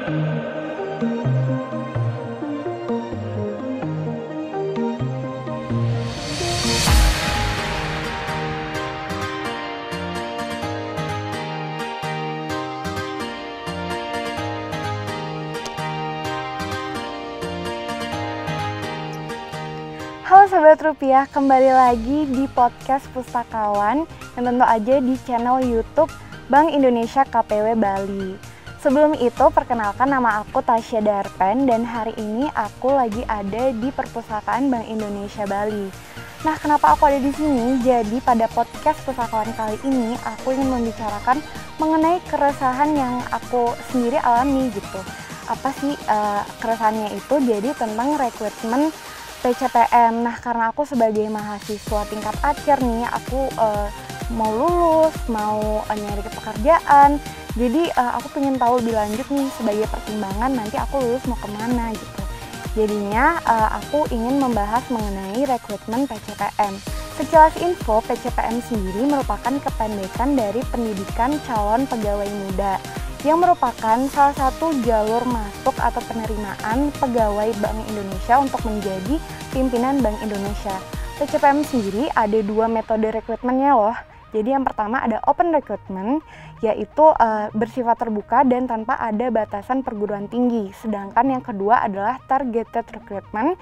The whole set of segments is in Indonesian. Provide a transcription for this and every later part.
Halo Sobat Rupiah, kembali lagi di podcast Pustakawan yang tentu aja di channel YouTube Bank Indonesia KPW Bali. Sebelum itu, perkenalkan nama aku Tasya Darpen dan hari ini aku lagi ada di Perpustakaan Bank Indonesia Bali. Nah, kenapa aku ada di sini? Jadi pada podcast Pustakawan kali ini aku ingin membicarakan mengenai keresahan yang aku sendiri alami gitu. Apa sih keresahannya itu? Jadi tentang rekrutmen PCPM. Nah, karena aku sebagai mahasiswa tingkat akhir nih, aku mau lulus, mau nyari pekerjaan. Jadi aku pengen tahu lebih lanjut nih sebagai pertimbangan nanti aku lulus mau kemana gitu. Jadinya aku ingin membahas mengenai rekrutmen PCPM. Sekilas info, PCPM sendiri merupakan kependekan dari Pendidikan Calon Pegawai Muda, yang merupakan salah satu jalur masuk atau penerimaan pegawai Bank Indonesia untuk menjadi pimpinan Bank Indonesia. PCPM sendiri ada dua metode rekrutmennya loh. Jadi yang pertama ada open recruitment, yaitu bersifat terbuka dan tanpa ada batasan perguruan tinggi. Sedangkan yang kedua adalah targeted recruitment.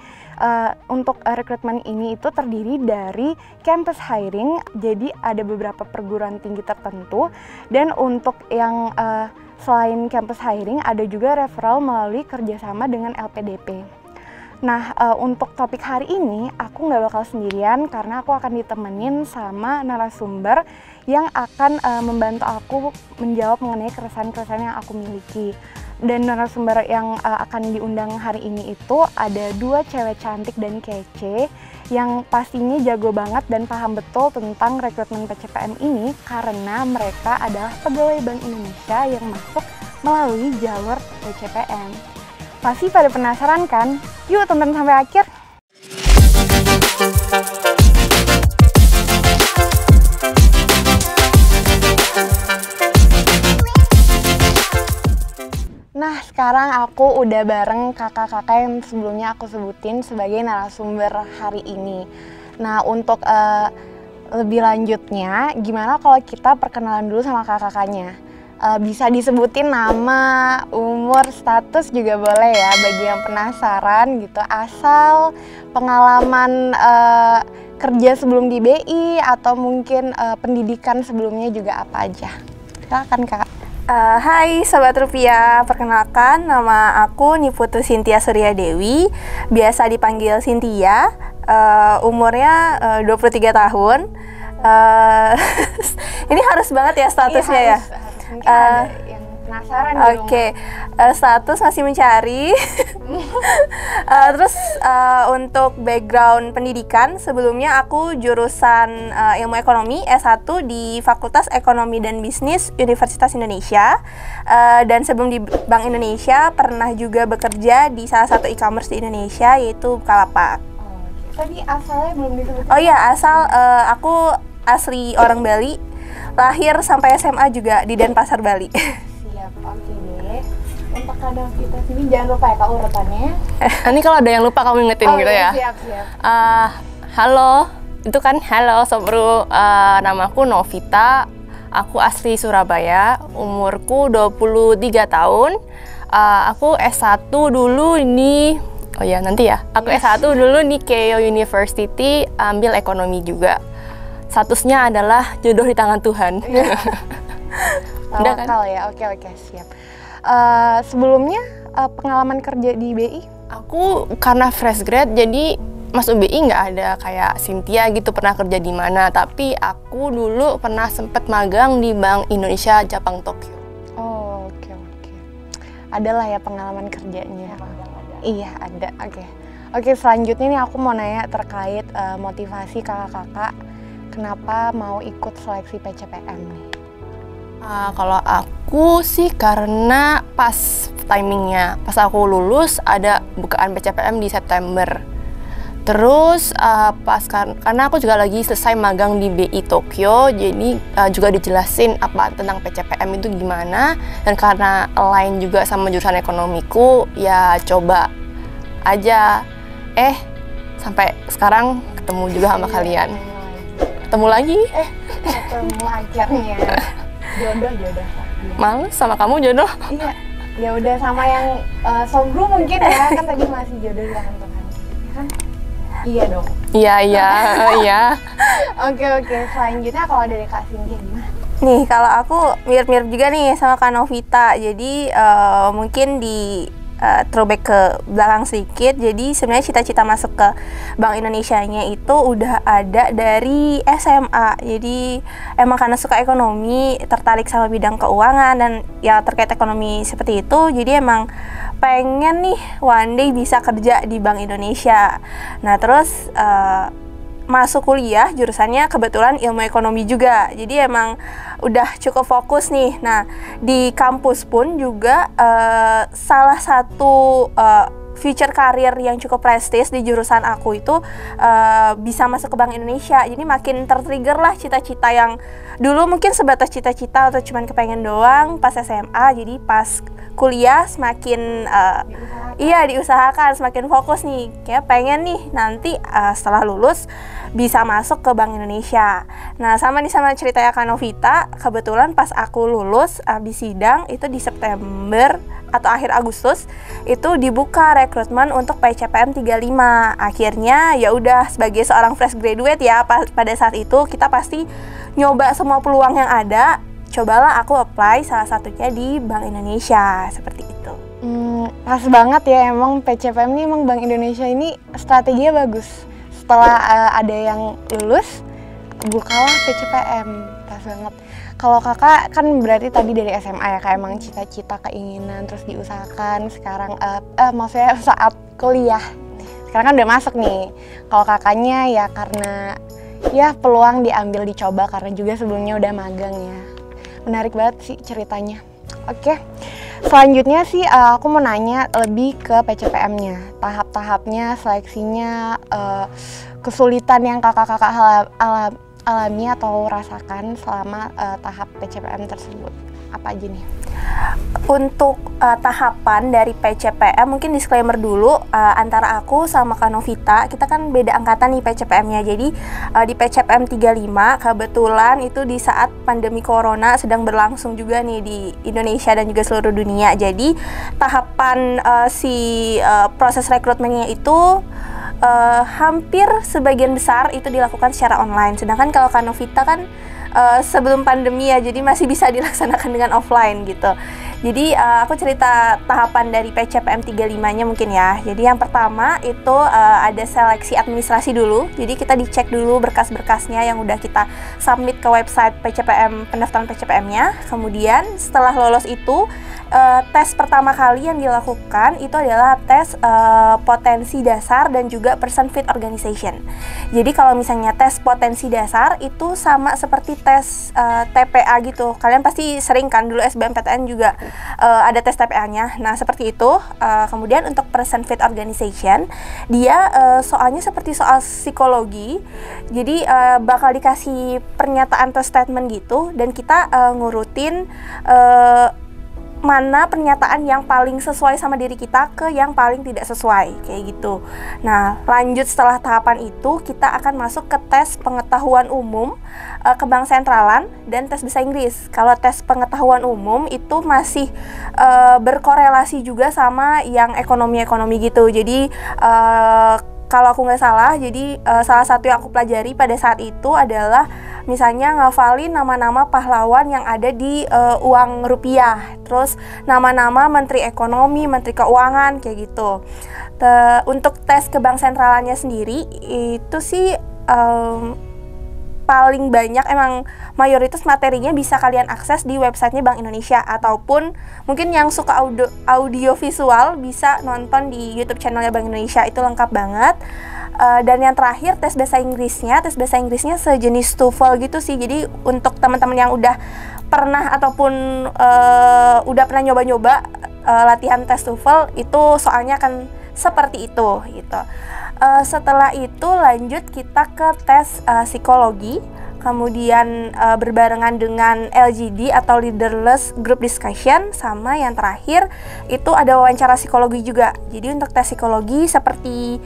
Untuk rekrutmen ini itu terdiri dari campus hiring, jadi ada beberapa perguruan tinggi tertentu. Dan untuk yang selain campus hiring, ada juga referral melalui kerjasama dengan LPDP. Nah, untuk topik hari ini, aku nggak bakal sendirian karena aku akan ditemenin sama narasumber yang akan membantu aku menjawab mengenai keresahan-keresahan yang aku miliki. Dan narasumber yang akan diundang hari ini itu ada dua cewek cantik dan kece yang pastinya jago banget dan paham betul tentang rekrutmen PCPM ini karena mereka adalah pegawai Bank Indonesia yang masuk melalui jalur PCPM. Pasti pada penasaran kan? Yuk tonton sampai akhir! Nah, sekarang aku udah bareng kakak-kakak yang sebelumnya aku sebutin sebagai narasumber hari ini. Nah, untuk lebih lanjutnya, gimana kalau kita perkenalan dulu sama kakak-kakaknya? Bisa disebutin nama, umur, status juga boleh ya bagi yang penasaran gitu. Asal, pengalaman kerja sebelum di BI atau mungkin pendidikan sebelumnya juga apa aja. Silakan Kak. Hai Sobat Rupiah, perkenalkan nama aku Niputu Cynthia Surya Dewi, biasa dipanggil Cynthia, umurnya 23 tahun. Ini harus banget ya statusnya ya? Ada yang penasaran di Oke, status masih mencari. Terus untuk background pendidikan, sebelumnya aku jurusan ilmu ekonomi S1 di Fakultas Ekonomi dan Bisnis Universitas Indonesia. Dan sebelum di Bank Indonesia, pernah juga bekerja di salah satu e-commerce di Indonesia, yaitu Bukalapak. Tadi asalnya belum disebutkan. Oh iya, asal aku asli orang Bali. Lahir sampai SMA juga di Denpasar, Bali. Siap, oke deh. Untuk kadang kita sini jangan lupa ya Kak urutannya. Nanti kalau ada yang lupa kamu ingetin gitu ya. Siap. Halo, itu kan halo Sobru, namaku Novita, aku asli Surabaya, umurku 23 tahun. Aku S1 dulu ini, oh ya nanti ya, aku S1 dulu di Keio University, ambil ekonomi juga. Statusnya adalah jodoh di tangan Tuhan. Udah kan? Ya, oke siap. Sebelumnya pengalaman kerja di BI? Aku karena fresh grad, jadi masuk BI nggak ada kayak Cynthia gitu pernah kerja di mana. Tapi aku dulu pernah sempet magang di Bank Indonesia Jepang Tokyo. Oh, oke. Adalah ya pengalaman kerjanya. Iya ada. Oke, selanjutnya nih aku mau nanya terkait motivasi kakak-kakak kenapa mau ikut seleksi PCPM nih? Kalau aku sih karena pas timingnya, pas aku lulus ada bukaan PCPM di September. Terus karena aku juga lagi selesai magang di BI Tokyo, jadi juga dijelasin apa tentang PCPM itu gimana, dan karena align juga sama jurusan ekonomiku, ya coba aja. Sampai sekarang ketemu juga sama kalian. Ketemu lagi? Ketemu akhirnya. Jodoh. Males sama kamu jodoh? Iya. Ya udah sama yang Sobru mungkin ya, kan tadi masih jodoh ya kan? Iya dong. Iya. Oke. Selanjutnya kalau dari Kak Cynthia gimana? Nih, kalau aku mirip-mirip juga nih sama Kak Novita. Jadi mungkin di throwback ke belakang sedikit. Jadi sebenarnya cita-cita masuk ke Bank Indonesianya itu udah ada dari SMA. Jadi emang karena suka ekonomi, tertarik sama bidang keuangan dan ya terkait ekonomi seperti itu. Jadi emang pengen nih one day bisa kerja di Bank Indonesia. Nah terus masuk kuliah jurusannya kebetulan ilmu ekonomi juga, jadi emang udah cukup fokus nih. Nah di kampus pun juga salah satu future career yang cukup prestis di jurusan aku itu bisa masuk ke Bank Indonesia. Jadi makin tertrigger lah cita-cita yang dulu mungkin sebatas cita-cita atau cuman kepengen doang pas SMA. Jadi pas kuliah semakin diusahakan, semakin fokus nih, kayak pengen nih nanti setelah lulus bisa masuk ke Bank Indonesia. Nah sama ceritanya Kak Novita, kebetulan pas aku lulus habis sidang itu di September atau akhir Agustus itu dibuka rekrutmen untuk PCPM 35. Akhirnya ya udah, sebagai seorang fresh graduate ya, pada saat itu kita pasti nyoba semua peluang yang ada. Cobalah aku apply salah satunya di Bank Indonesia, seperti itu. Pas banget ya, emang PCPM ini, emang Bank Indonesia ini strateginya bagus. Setelah ada yang lulus, bukalah PCPM, pas banget. Kalau kakak kan berarti tadi dari SMA ya, kayak emang cita-cita, keinginan, terus diusahakan. Sekarang, maksudnya saat kuliah, sekarang kan udah masuk nih. Kalau kakaknya ya karena ya peluang diambil, dicoba, karena juga sebelumnya udah magang ya. Menarik banget sih ceritanya. Oke, selanjutnya sih aku mau nanya lebih ke PCPM-nya, tahap-tahapnya, seleksinya, kesulitan yang kakak-kakak alami atau rasakan selama tahap PCPM tersebut. Apa aja nih? Untuk tahapan dari PCPM, mungkin disclaimer dulu, antara aku sama Kak Novita, kita kan beda angkatan nih PCPM-nya. Jadi di PCPM 35 kebetulan itu di saat pandemi corona sedang berlangsung juga nih di Indonesia dan juga seluruh dunia. Jadi tahapan proses rekrutmennya itu hampir sebagian besar itu dilakukan secara online. Sedangkan kalau Kak Novita kan sebelum pandemi ya, jadi masih bisa dilaksanakan dengan offline gitu. Jadi aku cerita tahapan dari PCPM 35-nya mungkin ya. Jadi yang pertama itu ada seleksi administrasi dulu. Jadi kita dicek dulu berkas-berkasnya yang udah kita submit ke website PCPM, pendaftaran PCPM-nya. Kemudian setelah lolos itu tes pertama kali yang dilakukan itu adalah tes potensi dasar dan juga person fit organization. Jadi kalau misalnya tes potensi dasar itu sama seperti tes TPA gitu. Kalian pasti sering kan, dulu SBMPTN juga ada tes TPA-nya. Nah seperti itu. Kemudian untuk person fit organization, dia soalnya seperti soal psikologi. Jadi bakal dikasih pernyataan atau statement gitu, dan kita ngurutin mana pernyataan yang paling sesuai sama diri kita ke yang paling tidak sesuai, kayak gitu. Nah, lanjut setelah tahapan itu, kita akan masuk ke tes pengetahuan umum Bank Sentralan dan tes bahasa Inggris. Kalau tes pengetahuan umum itu masih berkorelasi juga sama yang ekonomi-ekonomi gitu. Jadi kalau aku nggak salah, jadi salah satu yang aku pelajari pada saat itu adalah misalnya ngafalin nama-nama pahlawan yang ada di uang rupiah, terus nama-nama menteri ekonomi, menteri keuangan, kayak gitu. Untuk tes ke bank sentralannya sendiri itu sih paling banyak emang mayoritas materinya bisa kalian akses di websitenya Bank Indonesia, ataupun mungkin yang suka audio visual bisa nonton di YouTube channelnya Bank Indonesia, itu lengkap banget. Dan yang terakhir tes bahasa Inggrisnya sejenis TOEFL gitu sih. Jadi untuk teman-teman yang udah pernah ataupun udah pernah nyoba-nyoba latihan tes TOEFL, itu soalnya akan seperti itu gitu. Setelah itu lanjut kita ke tes psikologi, kemudian berbarengan dengan LGD atau Leaderless Group Discussion, sama yang terakhir itu ada wawancara psikologi juga. Jadi untuk tes psikologi seperti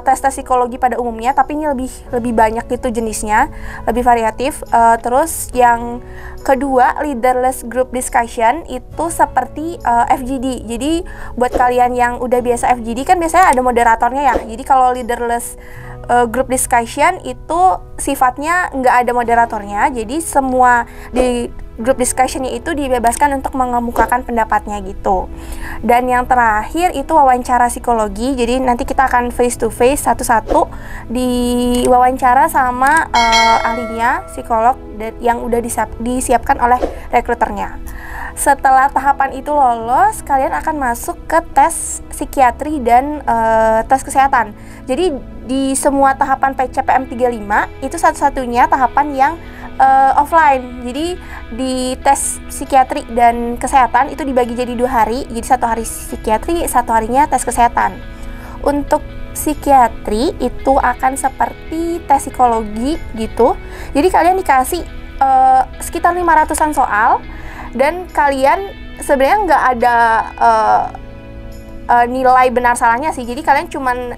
tes psikologi pada umumnya, tapi ini lebih banyak gitu jenisnya, lebih variatif. Terus yang kedua, Leaderless Group Discussion itu seperti FGD. Jadi buat kalian yang udah biasa FGD kan biasanya ada moderatornya ya. Jadi kalau Leaderless Group Discussion itu sifatnya nggak ada moderatornya, jadi semua di group discussionnya itu dibebaskan untuk mengemukakan pendapatnya gitu. Dan yang terakhir itu wawancara psikologi, jadi nanti kita akan face to face satu-satu di wawancara sama ahlinya, psikolog yang udah disiapkan oleh rekruternya. Setelah tahapan itu lolos, kalian akan masuk ke tes psikiatri dan tes kesehatan. Jadi di semua tahapan PCPM 35 itu satu-satunya tahapan yang offline. Jadi di tes psikiatri dan kesehatan itu dibagi jadi 2 hari. Jadi 1 hari psikiatri, 1 harinya tes kesehatan. Untuk psikiatri itu akan seperti tes psikologi gitu. Jadi kalian dikasih sekitar 500-an soal, dan kalian sebenarnya nggak ada nilai benar salahnya sih. Jadi kalian cuman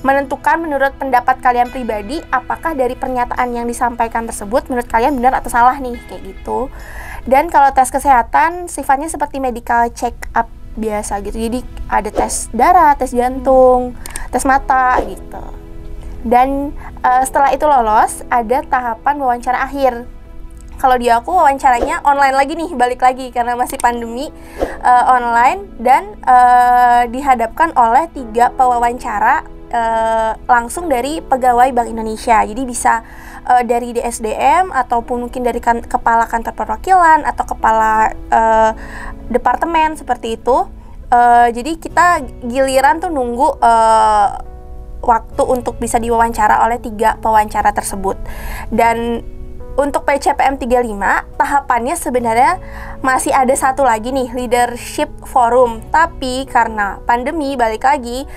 menentukan menurut pendapat kalian pribadi apakah dari pernyataan yang disampaikan tersebut menurut kalian benar atau salah nih, kayak gitu. Dan kalau tes kesehatan sifatnya seperti medical check up biasa gitu. Jadi ada tes darah, tes jantung, tes mata gitu. Dan setelah itu lolos, ada tahapan wawancara akhir. Kalau di aku wawancaranya online lagi nih, balik lagi karena masih pandemi, online, dan dihadapkan oleh 3 pewawancara langsung dari pegawai Bank Indonesia. Jadi bisa dari DSDM ataupun mungkin dari kepala kantor perwakilan atau kepala departemen seperti itu. Jadi kita giliran tuh nunggu waktu untuk bisa diwawancara oleh 3 pewawancara tersebut. Dan untuk PCPM 35, tahapannya sebenarnya masih ada 1 lagi nih, Leadership Forum. Tapi karena pandemi, balik lagi,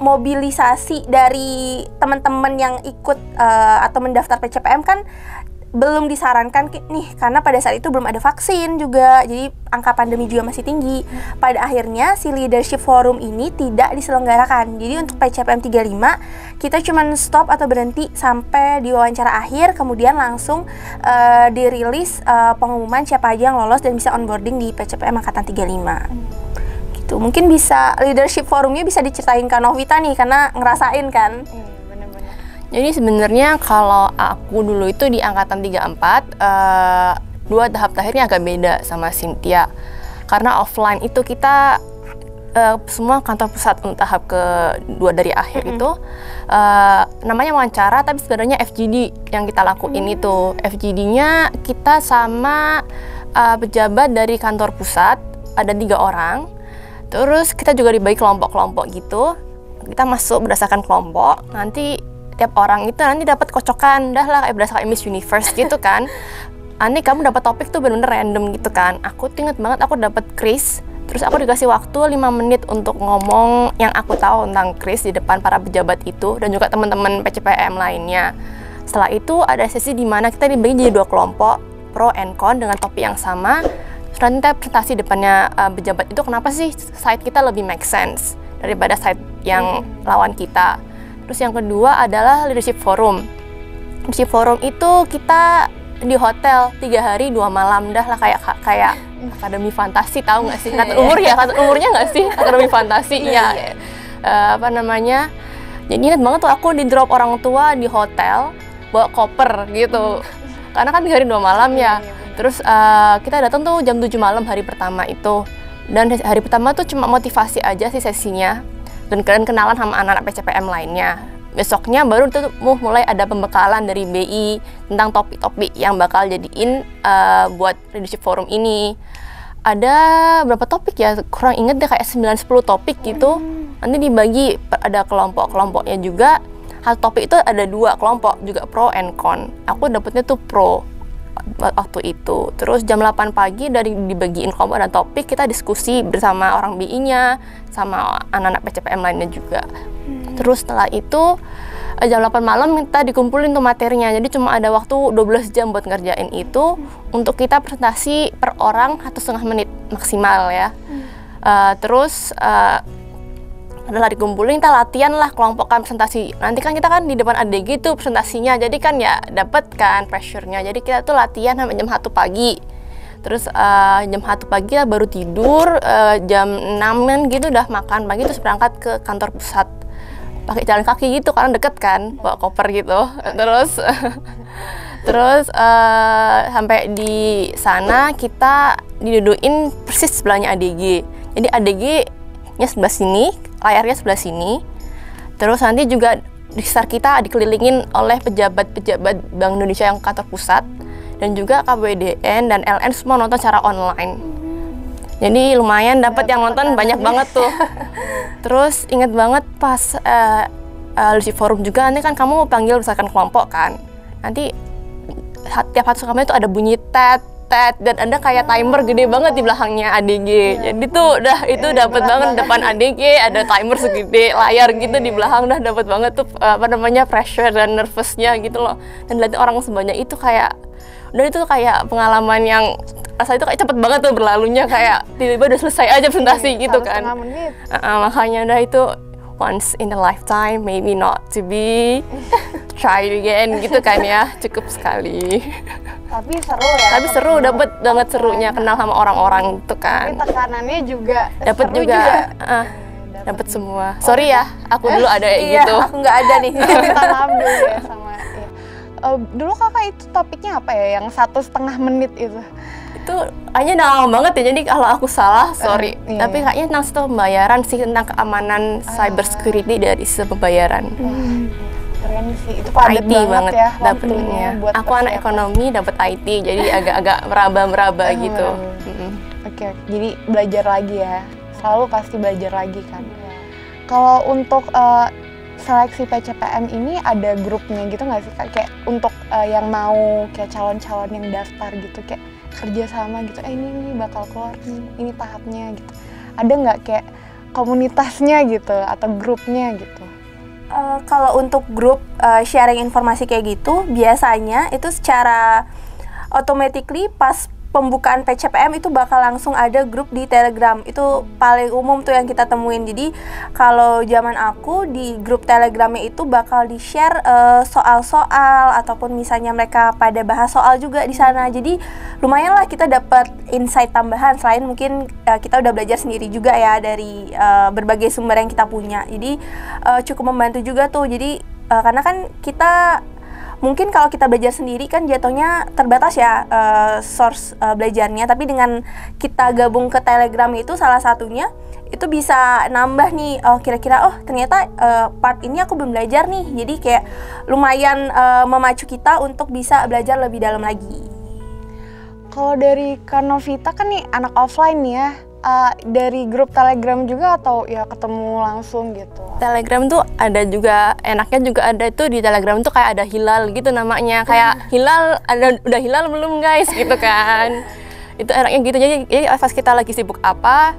mobilisasi dari teman-teman yang ikut atau mendaftar PCPM kan belum disarankan nih, karena pada saat itu belum ada vaksin juga, jadi angka pandemi juga masih tinggi. Pada akhirnya si Leadership Forum ini tidak diselenggarakan. Jadi untuk PCPM 35 kita cuma stop atau berhenti sampai di wawancara akhir, kemudian langsung dirilis pengumuman siapa aja yang lolos dan bisa onboarding di PCPM angkatan 35. Gitu. Mungkin bisa Leadership Forumnya bisa diceritain Kak Novita nih, karena ngerasain kan. Jadi sebenarnya kalau aku dulu itu di angkatan 34, 2 tahap terakhirnya agak beda sama Cynthia. Karena offline itu kita semua kantor pusat untuk tahap kedua dari akhir itu namanya wawancara, tapi sebenarnya FGD yang kita lakuin itu. FGD-nya kita sama pejabat dari kantor pusat, ada 3 orang. Terus kita juga dibagi kelompok-kelompok gitu. Kita masuk berdasarkan kelompok, nanti tiap orang itu nanti dapat kocokan, dah lah berdasarkan Miss Universe gitu kan. Nanti kamu dapat topik tuh bener-bener random gitu kan. Aku inget banget aku dapat Kris, terus aku dikasih waktu 5 menit untuk ngomong yang aku tahu tentang Kris di depan para pejabat itu dan juga teman-teman PCPM lainnya. Setelah itu ada sesi di mana kita dibagi jadi 2 kelompok, pro and con dengan topik yang sama. Terus nanti kita presentasi depannya pejabat itu kenapa sih side kita lebih make sense daripada side yang lawan kita. Terus yang kedua adalah Leadership Forum. Leadership Forum itu kita di hotel 3 hari 2 malam, dah lah kayak akademi fantasi, tahu nggak sih? Kata umur ya, kata umurnya nggak sih? Akademi fantasi ya. Apa namanya? Jadi ingat banget tuh aku di drop orang tua di hotel bawa koper gitu. Karena kan 3 hari 2 malam ya. Terus kita datang tuh jam 7 malam hari pertama itu. Dan hari pertama tuh cuma motivasi aja sih sesinya. Dan kalian kenalan sama anak-anak PCPM lainnya. Besoknya baru tuh mulai ada pembekalan dari BI tentang topik-topik yang bakal jadiin buat Leadership Forum ini. Ada berapa topik ya, kurang inget deh, kayak 9-10 topik gitu. Nanti dibagi, ada kelompok-kelompoknya juga. Satu topik itu ada 2 kelompok, juga pro and con. Aku dapetnya tuh pro waktu itu. Terus jam 8 pagi dari dibagiin kelompok dan topik, kita diskusi bersama orang BI-nya sama anak-anak PCPM lainnya juga. Terus setelah itu jam 8 malam kita dikumpulin tuh materinya. Jadi cuma ada waktu 12 jam buat ngerjain itu. Untuk kita presentasi per orang 1,5 menit maksimal ya. Terus setelah dikumpulin kita latihan lah kelompokkan presentasi. Nanti kan kita kan di depan ADG tuh presentasinya. Jadi kan ya dapet kan pressure-nya. Jadi kita tuh latihan sampai jam 1 pagi. Terus jam 1 pagi lah baru tidur, jam 6 gitu udah makan pagi terus berangkat ke kantor pusat. Pakai jalan kaki gitu karena deket kan, bawa koper gitu. Terus sampai di sana kita didudukin persis sebelahnya ADG. Jadi ADG-nya sebelah sini, layarnya sebelah sini. Terus nanti juga di sekitar kita dikelilingin oleh pejabat-pejabat Bank Indonesia yang kantor pusat dan juga KBDN dan LN semua nonton secara online. Jadi lumayan dapat yang nonton banyak banget tuh. Terus inget banget pas Lucy Forum juga nanti kan kamu panggil misalkan kelompok kan. Nanti tiap satu kamera itu ada bunyi tet dan ada kayak timer gede banget di belakangnya ADG. Jadi tuh udah itu dapat banget depan ADG ada timer segede layar gitu di belakang, udah dapat banget tuh pressure dan nervousnya gitu loh. Dan lihat orang sebanyak itu kayak udah itu kayak pengalaman yang rasa itu kayak cepet banget tuh berlalunya, kayak tiba-tiba udah selesai aja presentasi gitu kan. Makanya udah itu once in a lifetime, maybe not to be try again gitu kan ya, cukup sekali. Tapi seru ya. Tapi seru, dapet banget serunya kenal sama orang-orang itu kan. Tapi tekanannya juga dapet juga. Dapet semua. Sorry ya, aku dulu ada gitu. Aku nggak ada nih. Minta maaf dulu ya sama. Dulu kakak itu topiknya apa ya? Yang 1,5 menit itu? Itu kayaknya udah lama banget ya, jadi kalau aku salah, sorry. Tapi kayaknya tentang sistem pembayaran sih, tentang keamanan cyber security dari sistem pembayaran. Keren sih, itu padat banget ya dapetnya. Aku anak ekonomi, dapat IT, jadi agak-agak meraba-meraba gitu. Oke, jadi belajar lagi ya, selalu pasti belajar lagi kan. Kalau untuk seleksi PCPM ini ada grupnya gitu nggak sih Kak? Kayak untuk yang mau kayak calon-calon yang daftar gitu, kayak kerja sama gitu, ini bakal keluar nih, ini tahapnya gitu. Ada nggak kayak komunitasnya gitu atau grupnya gitu? Kalau untuk grup sharing informasi kayak gitu, biasanya itu secara automatically pas pembukaan PCPM itu bakal langsung ada grup di Telegram. Itu paling umum tuh yang kita temuin. Jadi kalau zaman aku di grup Telegramnya itu bakal di-share soal-soal ataupun misalnya mereka pada bahas soal juga di sana. Jadi lumayan lah kita dapat insight tambahan selain mungkin kita udah belajar sendiri juga ya dari berbagai sumber yang kita punya. Jadi cukup membantu juga tuh. Jadi karena kan kita mungkin kalau kita belajar sendiri kan jatuhnya terbatas ya source belajarnya, tapi dengan kita gabung ke Telegram itu salah satunya itu bisa nambah nih, kira-kira ternyata part ini aku belum belajar nih, jadi kayak lumayan memacu kita untuk bisa belajar lebih dalam lagi. Kalau dari Kak Novita kan nih anak offline nih ya, dari grup Telegram juga atau ya ketemu langsung gitu? Telegram tuh ada juga, enaknya juga ada itu di Telegram tuh kayak ada hilal gitu namanya, kayak hilal, udah hilal belum guys gitu kan. Itu enaknya gitu, jadi pas kita lagi sibuk apa,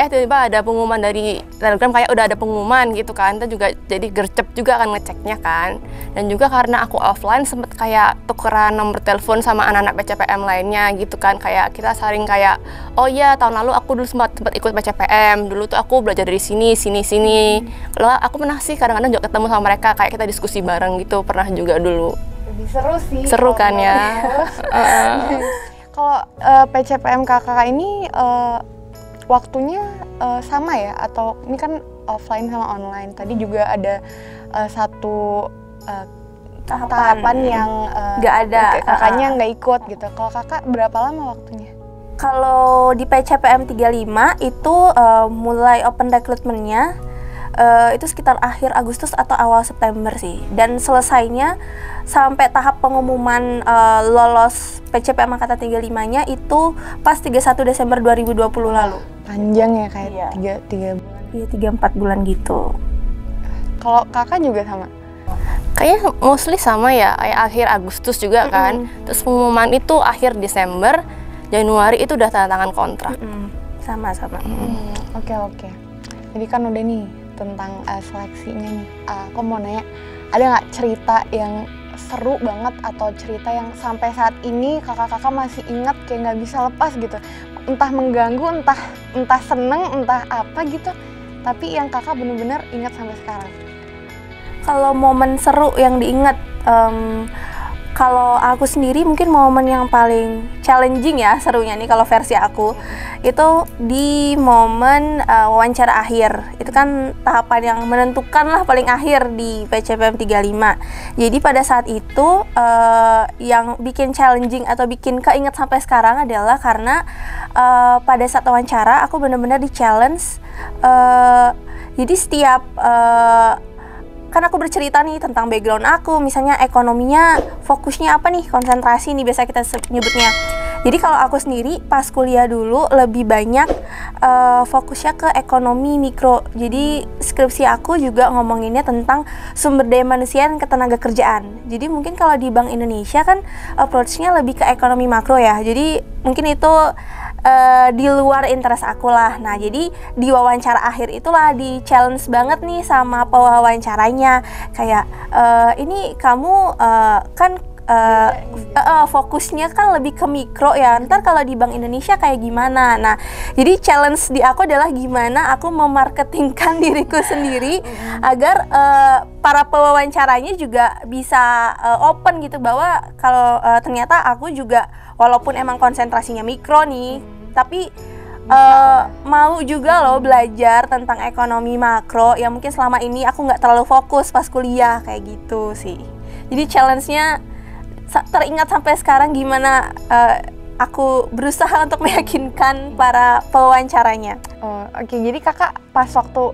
tiba-tiba ada pengumuman dari Telegram kayak udah ada pengumuman gitu kan, kita juga jadi gercep juga kan ngeceknya kan. Dan juga karena aku offline sempet kayak tukeran nomor telepon sama anak-anak PCPM lainnya gitu kan, kayak kita saling kayak, oh iya tahun lalu aku dulu sempat ikut PCPM, dulu tuh aku belajar dari sini. Kalau aku pernah sih kadang-kadang juga ketemu sama mereka, kayak kita diskusi bareng gitu, pernah juga dulu. Lebih seru sih. Seru kan ya. Kalau PCPM kakak ini waktunya sama ya, atau ini kan offline sama online? Tadi juga ada satu tahapan yang nggak ada, kakaknya nggak ikut gitu. Kalau kakak berapa lama waktunya? Kalau di PCPM 35 itu mulai open recruitment-nya itu sekitar akhir Agustus atau awal September sih, dan selesainya sampai tahap pengumuman lolos PCPM angkatan 35-nya itu pas 31 Desember 2020 lalu. Panjang ya, kayak 3 bulan. Iya, 3-4 bulan gitu. Kalau kakak juga sama? Kayaknya mostly sama ya, kayak akhir Agustus juga kan. Terus pengumuman itu akhir Desember, Januari itu udah tanda tangan kontrak. Sama-sama. Oke. Jadi kan udah nih tentang seleksinya nih. Aku mau nanya, ada nggak cerita yang seru banget atau cerita yang sampai saat ini kakak-kakak masih ingat kayak nggak bisa lepas gitu? Entah mengganggu, entah seneng, entah apa gitu. Tapi yang kakak bener-bener ingat sampai sekarang. Kalau momen seru yang diingat, kalau aku sendiri mungkin momen yang paling challenging ya serunya nih kalau versi aku itu di momen wawancara akhir. Itu kan tahapan yang menentukan lah paling akhir di PCPM 35. Jadi pada saat itu yang bikin challenging atau bikin keinget sampai sekarang adalah karena pada saat wawancara aku benar-benar di challenge. Jadi setiap kan aku bercerita nih tentang background aku, misalnya ekonominya fokusnya apa nih, konsentrasi nih biasa kita nyebutnya. Jadi kalau aku sendiri pas kuliah dulu lebih banyak fokusnya ke ekonomi mikro. Jadi skripsi aku juga ngomonginnya tentang sumber daya manusia dan ketenaga kerjaan. Jadi mungkin kalau di Bank Indonesia kan approach-nya lebih ke ekonomi makro ya. Jadi mungkin itu di luar interest aku lah. Nah jadi di wawancara akhir itulah di challenge banget nih sama pewawancaranya. Kayak ini kamu kan fokusnya kan lebih ke mikro ya, ntar kalau di Bank Indonesia kayak gimana. Nah jadi challenge di aku adalah gimana aku memarketingkan diriku sendiri agar para pewawancaranya juga bisa open gitu, bahwa kalau ternyata aku juga walaupun emang konsentrasinya mikro nih, tapi mau juga loh belajar tentang ekonomi makro yang mungkin selama ini aku nggak terlalu fokus pas kuliah kayak gitu sih. Jadi challenge-nya teringat sampai sekarang gimana aku berusaha untuk meyakinkan para pewawancaranya. Oh, oke. Jadi kakak pas waktu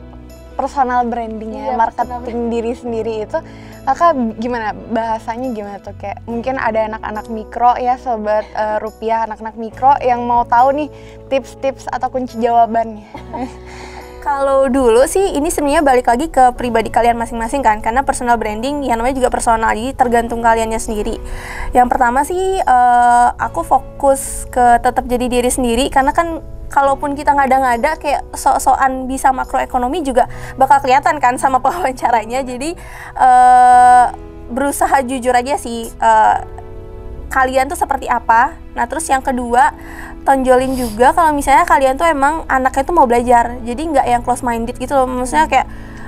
personal brandingnya, marketing diri sendiri itu, kakak gimana bahasanya, gimana tuh? Kayak mungkin ada anak-anak mikro ya, sobat rupiah, anak-anak mikro yang mau tahu nih tips-tips atau kunci jawabannya. Kalau dulu sih ini sebenarnya balik lagi ke pribadi kalian masing-masing kan, karena personal branding yang namanya juga personal, jadi tergantung kaliannya sendiri. Yang pertama sih aku fokus ke tetap jadi diri sendiri, karena kan kalaupun kita ngada-ngada kayak sok-sokan bisa makroekonomi juga bakal kelihatan kan sama pewawancaranya. Jadi berusaha jujur aja sih kalian tuh seperti apa. Nah terus yang kedua, tonjolin juga kalau misalnya kalian tuh emang anaknya tuh mau belajar, jadi nggak yang close minded gitu loh. Maksudnya kayak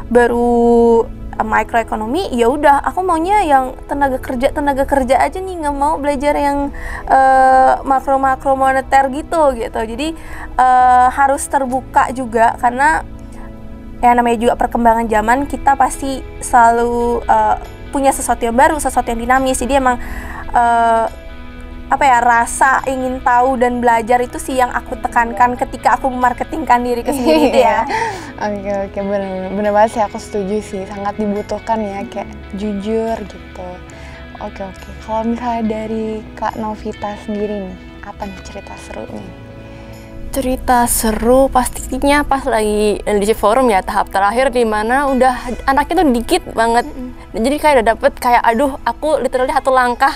baru microeconomy, ya udah aku maunya yang tenaga kerja aja nih, nggak mau belajar yang makro moneter gitu. Jadi harus terbuka juga, karena ya namanya juga perkembangan zaman, kita pasti selalu punya sesuatu yang baru, sesuatu yang dinamis. Jadi emang rasa ingin tahu dan belajar itu sih yang aku tekankan ketika aku memarketingkan diriku sendiri itu ya. Oke, bener banget sih, aku setuju sih, sangat dibutuhkan ya kayak jujur gitu. Oke. Kalau misalnya dari Kak Novita sendiri nih, apa nih cerita serunya? Cerita seru pastinya pas lagi LDC Forum ya, tahap terakhir di mana udah anaknya tuh dikit banget. Jadi kayak udah dapet kayak aduh, aku literally satu langkah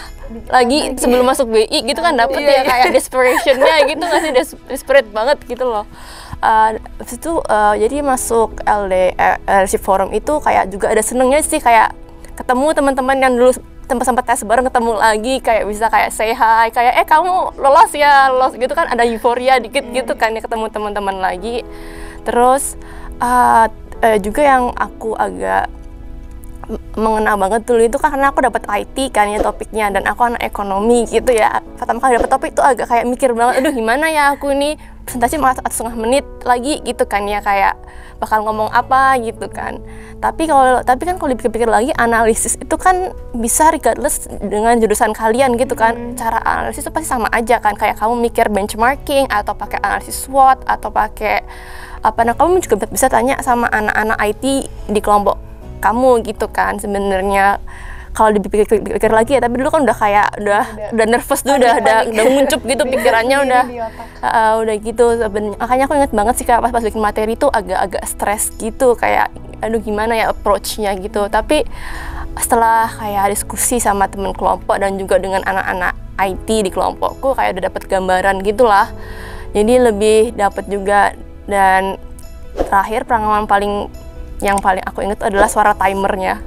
lagi sebelum masuk BI gitu kan, dapet ya kayak desperationnya gitu nggak sih, desperate banget gitu loh. Habis itu jadi masuk LDC Forum itu kayak juga ada senengnya sih, kayak ketemu teman-teman yang dulu sempat tes bareng, ketemu lagi, kayak bisa kayak say hi, kayak kamu lolos gitu kan, ada euforia dikit gitu kan ya, ketemu teman-teman lagi. Terus juga yang aku agak mengenal banget dulu itu kan karena aku dapat IT kan ya topiknya, dan aku anak ekonomi gitu ya. Pertama kali dapat topik itu agak kayak mikir banget, aduh gimana ya aku ini presentasi malah 1,5 menit lagi gitu kan ya, kayak bakal ngomong apa gitu kan. Tapi kan kalau dipikir-pikir lagi, analisis itu kan bisa regardless dengan jurusan kalian gitu kan. Cara analisis itu pasti sama aja kan, kayak kamu mikir benchmarking atau pakai analisis SWOT atau pakai apa. Nah kamu juga bisa tanya sama anak-anak IT di kelompok kamu gitu kan sebenarnya. Kalau dipikir lagi ya, tapi dulu kan udah nervous tuh, udah nguncup gitu pikirannya, udah gitu sebenarnya. Makanya aku inget banget sih kayak pas bikin materi tuh agak stres gitu, kayak aduh gimana ya approach-nya gitu. Tapi setelah kayak diskusi sama temen kelompok dan juga dengan anak-anak IT di kelompokku, kayak udah dapet gambaran gitulah. Jadi lebih dapet juga. Dan terakhir pengalaman paling yang paling aku inget adalah suara timernya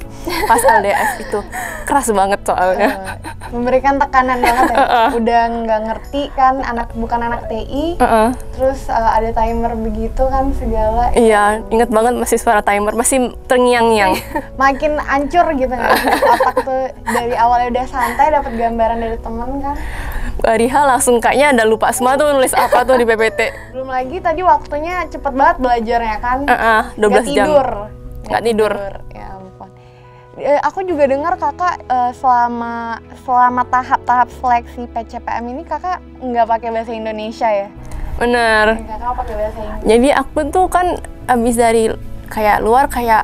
pas LDS itu keras banget soalnya. Memberikan tekanan banget ya. Udah nggak ngerti kan, bukan anak TI, terus ada timer begitu kan segala. Iya, inget banget masih suara timer, masih terngiang-ngiang. Makin hancur gitu nggak sih? Otak tuh dari awalnya udah santai, dapat gambaran dari temen kan. Riha langsung kayaknya ada lupa semua tuh nulis apa tuh di PPT. Belum lagi tadi waktunya cepet banget belajarnya kan. 12 jam. Nggak tidur. Ya ampun. Aku juga dengar kakak selama tahap-tahap seleksi PCPM ini kakak nggak pakai bahasa Indonesia ya? Bener. Kakak pakai bahasa Inggris. Jadi aku tuh kan abis dari kayak luar kayak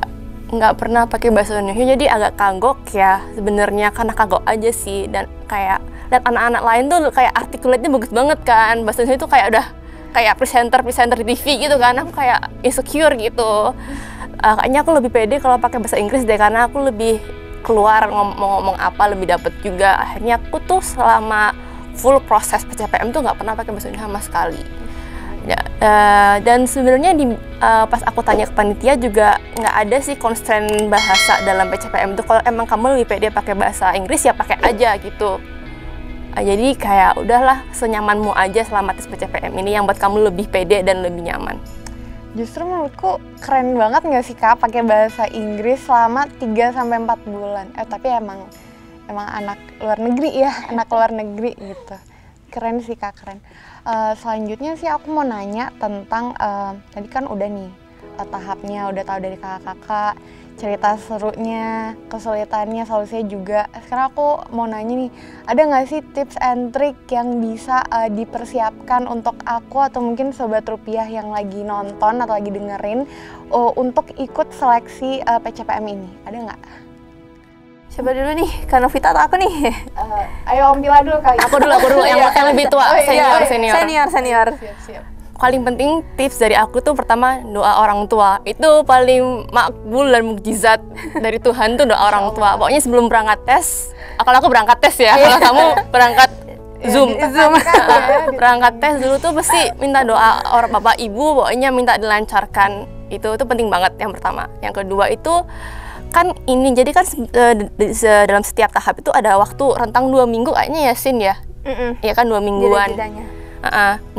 nggak pernah pakai bahasa Indonesia, jadi agak kagok ya sebenarnya, karena kagok aja sih. Dan kayak lihat anak-anak lain tuh kayak artikulasinya bagus banget kan, bahasa Indonesia tuh kayak udah kayak presenter di TV gitu kan. Aku kayak insecure gitu. Kayaknya aku lebih pede kalau pakai bahasa Inggris deh, karena aku lebih keluar ngomong apa lebih dapet juga. Akhirnya aku tuh selama full proses PCPM tuh nggak pernah pakai bahasa Indonesia sama sekali. Ya, dan sebenarnya pas aku tanya ke panitia juga nggak ada sih constraint bahasa dalam PCPM tuh. Kalau emang kamu lebih pede pakai bahasa Inggris ya pakai aja gitu. Jadi kayak udahlah senyamanmu aja selama tes PCPM ini yang buat kamu lebih pede dan lebih nyaman. Justru menurutku keren banget nggak sih Kak pakai bahasa Inggris selama 3-4 bulan. Tapi emang anak luar negeri ya, anak luar negeri gitu. Keren sih Kak, keren. Selanjutnya sih aku mau nanya tentang tadi kan udah nih tahapnya udah tahu dari kakak-kakak, cerita serunya, kesulitannya, solusinya juga. Sekarang aku mau nanya nih, ada nggak sih tips and trick yang bisa dipersiapkan untuk aku atau mungkin Sobat Rupiah yang lagi nonton atau lagi dengerin untuk ikut seleksi PCPM ini? Ada nggak? Siapa dulu nih? Kak Novita atau aku nih? Ayo Om Pila dulu kali. Aku dulu yang lebih tua, senior. Siap. Paling penting tips dari aku tuh pertama doa orang tua. Itu paling makbul dan mukjizat dari Tuhan tuh doa orang tua. Pokoknya sebelum berangkat tes, kalau aku berangkat tes ya, kalau kamu berangkat Zoom. Berangkat tes dulu tuh pasti minta doa orang bapak ibu, pokoknya minta dilancarkan. Itu penting banget yang pertama. Yang kedua itu kan ini, jadi kan dalam setiap tahap itu ada waktu rentang 2 minggu kayaknya ya Sin ya? Iya kan 2 mingguan.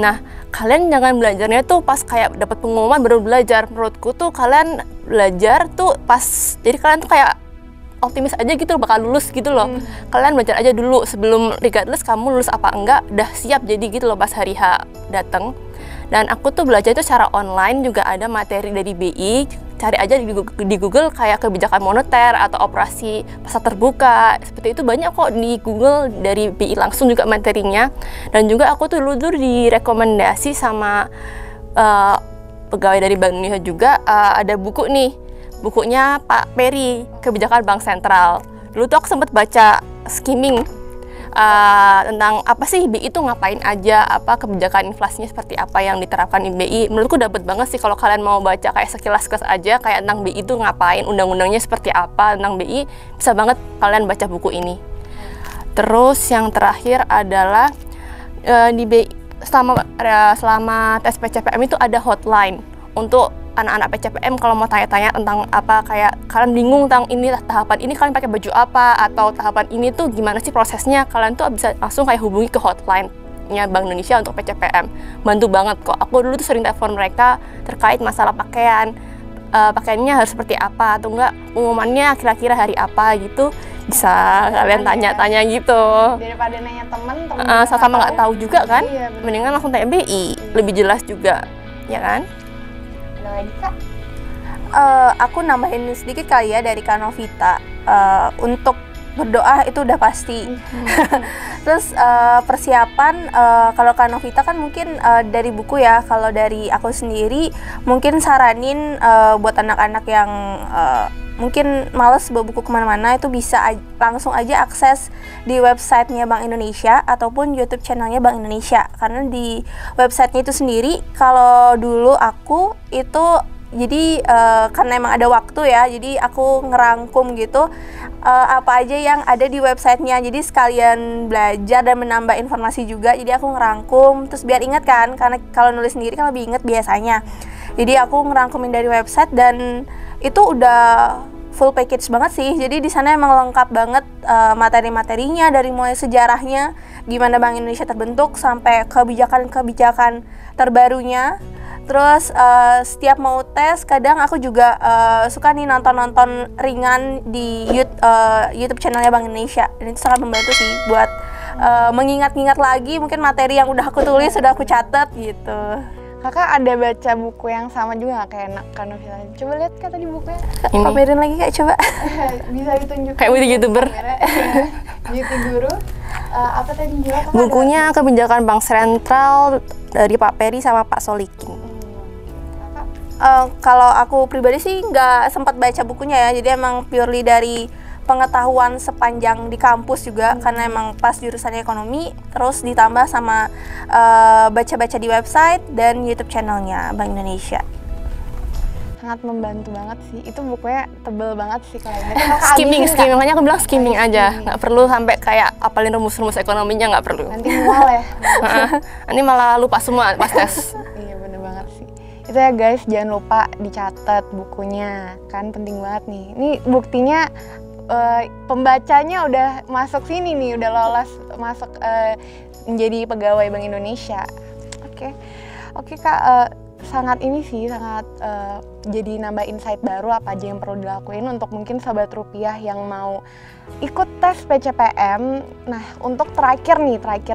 Nah, kalian jangan belajarnya tuh pas kayak dapat pengumuman baru belajar. Menurutku tuh kalian belajar tuh pas, jadi kalian tuh kayak optimis aja gitu bakal lulus gitu loh. Kalian belajar aja dulu sebelum regardless kamu lulus apa enggak, udah siap jadi gitu loh pas hari H datang. Dan aku tuh belajar itu secara online, juga ada materi dari BI. Cari aja di Google kayak kebijakan moneter atau operasi pasar terbuka. Seperti itu banyak kok di Google dari BI langsung juga materinya. Dan juga aku tuh dulu direkomendasi sama pegawai dari Bank Indonesia juga, ada buku nih. Bukunya Pak Peri, Kebijakan Bank Sentral. Dulu tuh aku sempat baca skimming tentang apa sih BI itu ngapain aja, apa kebijakan inflasinya seperti apa yang diterapkan di BI. Menurutku dapat banget sih kalau kalian mau baca kayak sekilas aja kayak tentang BI itu ngapain, undang-undangnya seperti apa tentang BI, bisa banget kalian baca buku ini. Terus yang terakhir adalah di BI selama tes PCPM itu ada hotline untuk anak-anak PCPM kalau mau tanya-tanya tentang apa, kayak kalian bingung tentang ini tahapan ini kalian pakai baju apa, atau tahapan ini tuh gimana sih prosesnya, kalian tuh bisa langsung kayak hubungi ke hotline-nya Bank Indonesia untuk PCPM. Bantu banget kok. Aku dulu tuh sering telepon mereka terkait masalah pakaian, pakaiannya harus seperti apa atau enggak, pengumumannya kira-kira hari apa gitu. Bisa kalian tanya-tanya gitu. Daripada nanya temen sama nggak tahu juga kan, iya, mendingan langsung tanya BI, lebih jelas juga, ya kan? Ada lagi Kak? Aku nambahin sedikit kali ya dari Kak Novita. Untuk berdoa itu udah pasti. Terus persiapan, kalau Kak Novita kan mungkin dari buku ya. Kalau dari aku sendiri mungkin saranin buat anak-anak yang mungkin males bawa buku kemana-mana, itu bisa langsung aja akses di websitenya Bank Indonesia ataupun YouTube channelnya Bank Indonesia. Karena di websitenya itu sendiri, kalau dulu aku itu jadi karena emang ada waktu ya, jadi aku ngerangkum gitu apa aja yang ada di websitenya. Jadi sekalian belajar dan menambah informasi juga, jadi aku ngerangkum terus biar inget kan, karena kalau nulis sendiri kan lebih inget biasanya. Jadi aku ngerangkumin dari website, dan itu udah full package banget sih. Jadi di sana emang lengkap banget materi-materinya, dari mulai sejarahnya, gimana Bank Indonesia terbentuk, sampai kebijakan-kebijakan terbarunya. Terus setiap mau tes, kadang aku juga suka nih nonton-nonton ringan di YouTube channelnya Bank Indonesia. Dan itu sangat membantu sih buat mengingat-ingat lagi mungkin materi yang udah aku tulis, sudah aku catat gitu. Kakak ada baca buku yang sama juga nggak kayak Kak Novita? Coba lihat Kak tadi bukunya. Pamerin lagi Kak, coba. Bisa ditunjuk. Kayak YouTuber. Beauty Guru. Apa tadi juga? Bukunya Kebijakan Bank Sentral dari Pak Peri sama Pak Solikin. Kalau aku pribadi sih nggak sempat baca bukunya ya, jadi emang purely dari pengetahuan sepanjang di kampus juga, karena emang pas jurusannya ekonomi, terus ditambah sama baca-baca di website dan YouTube channelnya Bank Indonesia. Sangat membantu banget sih, itu bukunya tebel banget sih kalau ini. Skimming, makanya aku bilang skimming aja, nggak perlu sampai kayak apalin rumus-rumus ekonominya, nggak perlu. Nanti mual ya. Nanti malah lupa semua pas tes. Iya bener banget sih. Itu ya guys, jangan lupa dicatat bukunya, kan penting banget nih. Ini buktinya pembacanya udah masuk sini nih, udah lolos masuk menjadi pegawai Bank Indonesia. Oke Kak, sangat ini sih, sangat jadi nambah insight baru apa aja yang perlu dilakuin untuk mungkin Sobat Rupiah yang mau ikut tes PCPM. Nah, untuk terakhir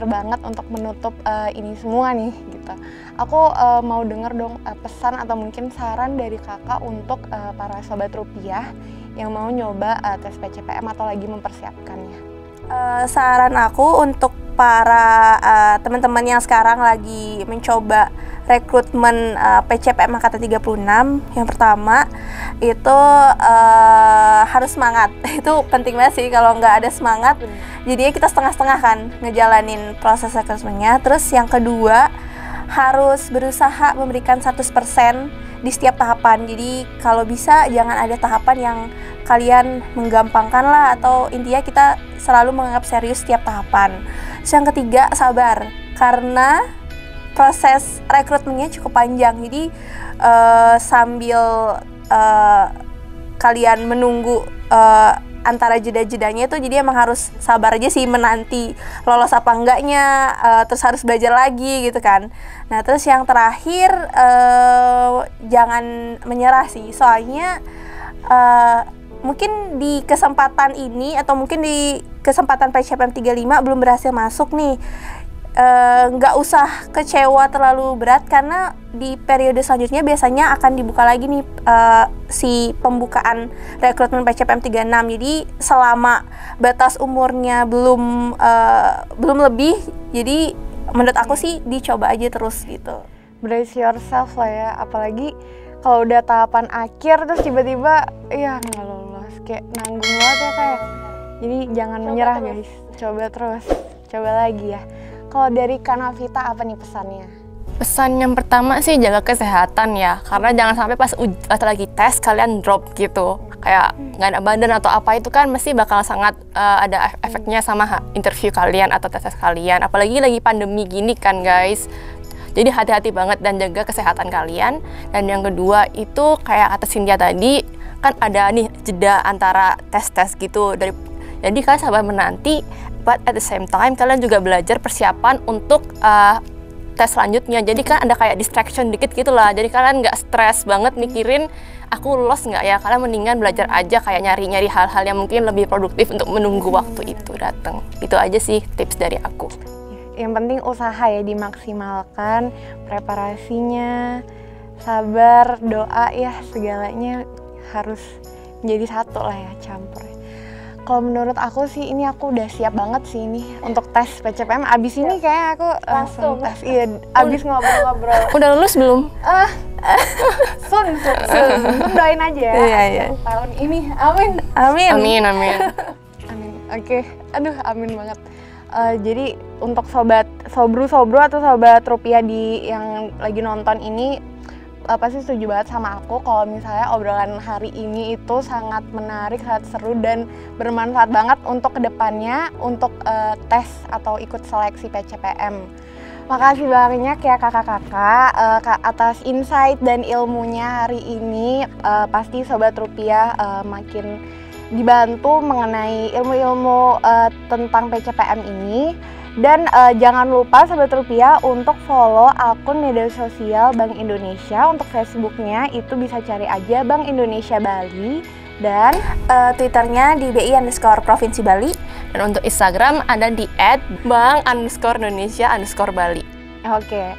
banget untuk menutup ini semua nih gitu. Aku mau denger dong pesan atau mungkin saran dari Kakak untuk para Sobat Rupiah yang mau nyoba tes PCPM atau lagi mempersiapkannya. Saran aku untuk para teman-teman yang sekarang lagi mencoba rekrutmen PCPM Angkatan 36, yang pertama itu harus semangat. Itu penting banget sih, kalau nggak ada semangat jadinya kita setengah-setengah kan ngejalanin proses rekrutmennya. Terus yang kedua, harus berusaha memberikan 100% di setiap tahapan. Jadi kalau bisa jangan ada tahapan yang kalian menggampangkan lah, atau intinya kita selalu menganggap serius setiap tahapan. Terus yang ketiga, sabar, karena proses rekrutmennya cukup panjang. Jadi sambil kalian menunggu antara jeda-jedanya itu, jadi emang harus sabar aja sih menanti lolos apa enggaknya, terus harus belajar lagi gitu kan. Nah terus yang terakhir, jangan menyerah sih, soalnya mungkin di kesempatan ini atau mungkin di kesempatan PCPM 35 belum berhasil masuk nih, nggak usah kecewa terlalu berat, karena di periode selanjutnya biasanya akan dibuka lagi nih si pembukaan rekrutmen PCPM 36. Jadi selama batas umurnya belum lebih, jadi menurut aku sih dicoba aja terus gitu. Brace yourself lah ya, apalagi kalau udah tahapan akhir terus tiba-tiba ya nggak lolos, kayak nanggung banget ya kayak. Jadi jangan menyerah terus, guys, coba terus, coba lagi ya. Kalau dari Kak Novita apa nih pesannya? Pesan yang pertama sih jaga kesehatan ya, karena jangan sampai pas lagi tes kalian drop gitu, kayak nggak ada badan atau apa, itu kan mesti bakal sangat ada efeknya sama interview kalian atau tes kalian, apalagi lagi pandemi gini kan guys. Jadi hati-hati banget dan jaga kesehatan kalian. Dan yang kedua itu kayak kata Cynthia tadi, kan ada nih jeda antara tes-tes gitu, jadi kalian sabar menanti, but at the same time kalian juga belajar persiapan untuk tes selanjutnya. Jadi kan ada kayak distraction dikit gitu lah, jadi kalian nggak stres banget mikirin aku lolos nggak ya, kalian mendingan belajar aja, kayak nyari-nyari hal-hal yang mungkin lebih produktif untuk menunggu waktu itu datang. Itu aja sih tips dari aku. Yang penting usaha ya dimaksimalkan, preparasinya, sabar, doa ya, segalanya harus menjadi satu lah ya, campur. Kalau menurut aku sih ini aku udah siap banget sih ini untuk tes PCPM. Abis ini kayak aku langsung tes. Iya, abis ngobrol-ngobrol. Udah lulus belum? Sun, doain aja ya. Iya. Tahun ini, amin. Amin. Oke, aduh amin banget. Jadi untuk sobat sobru atau sobat rupiah yang lagi nonton ini, pasti setuju banget sama aku kalau misalnya obrolan hari ini itu sangat menarik, sangat seru dan bermanfaat banget untuk kedepannya untuk tes atau ikut seleksi PCPM. Makasih banyak ya kakak-kakak atas insight dan ilmunya hari ini. Pasti Sobat Rupiah makin dibantu mengenai ilmu-ilmu tentang PCPM ini. Dan jangan lupa Sobat Rupiah untuk follow akun media sosial Bank Indonesia. Untuk Facebooknya itu bisa cari aja Bank Indonesia Bali. Dan Twitternya di BI_Provinsi Bali. Dan untuk Instagram ada di @bank_indonesia_bali. Oke.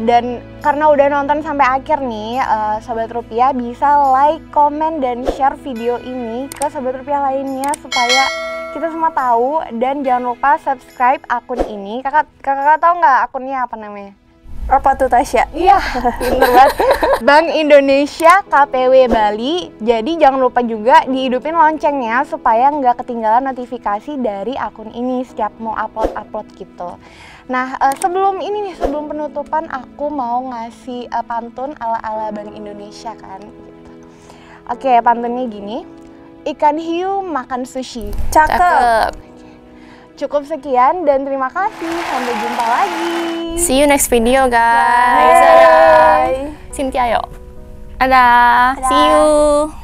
Dan karena udah nonton sampai akhir nih, Sobat Rupiah bisa like, komen, dan share video ini ke Sobat Rupiah lainnya supaya kita semua tahu. Dan jangan lupa subscribe akun ini. Kakak tahu nggak akunnya apa namanya? Apa tuh Tasya? Iya, pinter banget. Bank Indonesia KPW Bali. Jadi jangan lupa juga dihidupin loncengnya supaya nggak ketinggalan notifikasi dari akun ini setiap mau upload gitu. Nah, sebelum penutupan aku mau ngasih pantun ala-ala Bank Indonesia kan. Gitu. Oke, pantunnya gini. Ikan hiu makan sushi. Cakep. Cukup sekian dan terima kasih. Sampai jumpa lagi. See you next video guys. Bye. Cynthia yuk. Dadah. See you.